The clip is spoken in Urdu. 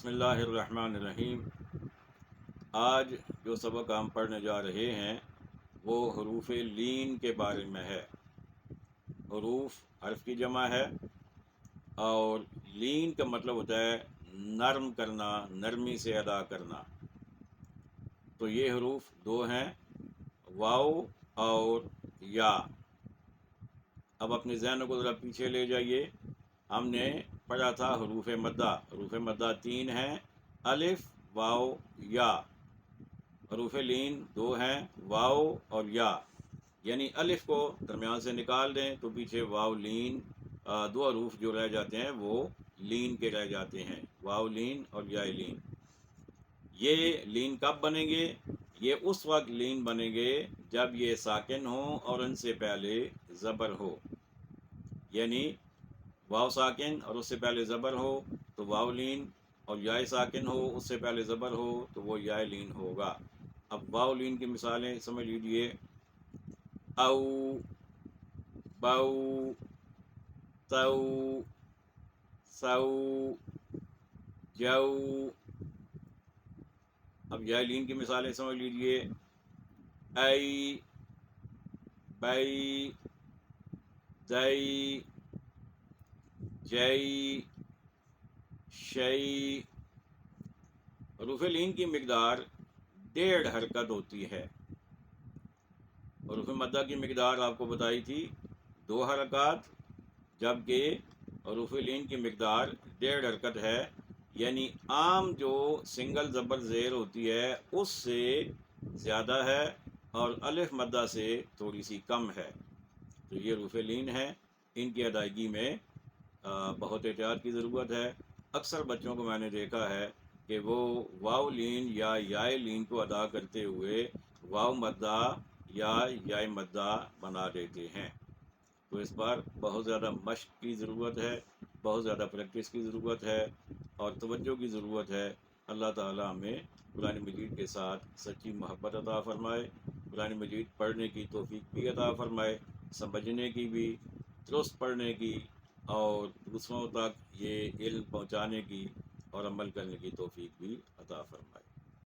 بسم اللہ الرحمن الرحیم۔ آج جو سبق ہم پڑھنے جا رہے ہیں وہ حروف لین کے بارے میں ہے۔ حروف حرف کی جمع ہے اور لین کا مطلب ہوتا ہے نرم کرنا، نرمی سے ادا کرنا۔ تو یہ حروف دو ہیں، واو اور یا۔ اب اپنے ذہن کو ذرا پیچھے لے جائیے۔ ہم نے پڑھا تھا حروف مدہ۔ حروف مدہ تین ہیں، الف، واو، یا۔ حروف لین دو ہیں، واو اور یا۔ یعنی الف کو درمیان سے نکال دیں تو پیچھے واو لین، دو حروف جو رہ جاتے ہیں وہ لین کے رہ جاتے ہیں، واو لین اور یا لین۔ یہ لین کب بنیں گے؟ یہ اس وقت لین بنیں گے جب یہ ساکن ہوں اور ان سے پہلے زبر ہو۔ یعنی واو ساکن اور اس سے پہلے زبر ہو تو واو لین، اور یا ساکن ہو اس سے پہلے زبر ہو تو وہ یا لین ہوگا۔ اب واو لین کی مثالیں سمجھ لیجئے۔ او، بو، تو، سو، جو۔ اب یا لین کی مثالیں سمجھ لیجئے۔ ای، بئی، دئی، جئی، شئی۔ حروف لین کی مقدار 1.5 حرکت ہوتی ہے۔ حروف مدہ کی مقدار آپ کو بتائی تھی 2 حرکات، جبکہ حروف لین کی مقدار 1.5 حرکت ہے۔ یعنی عام جو سنگل زبر زیر ہوتی ہے اس سے زیادہ ہے اور الف مدہ سے تھوڑی سی کم ہے۔ تو یہ حروف لین ہیں، ان کی ادائیگی میں بہت احتیاط کی ضرورت ہے۔ اکثر بچوں کو میں نے دیکھا ہے کہ وہ واو لین یا یا لین کو ادا کرتے ہوئے واو مدہ یا یا مدہ بنا دیتے ہیں۔ تو اس پر بہت زیادہ مشق کی ضرورت ہے، بہت زیادہ پریکٹس کی ضرورت ہے اور توجہ کی ضرورت ہے۔ اللہ تعالیٰ ہمیں قرآن مجید کے ساتھ سچی محبت عطا فرمائے، قرآن مجید پڑھنے کی توفیق بھی عطا فرمائے، سمجھنے کی بھی، درست پڑھنے کی اور دوسروں تک یہ علم پہنچانے کی اور عمل کرنے کی توفیق بھی عطا فرمائے۔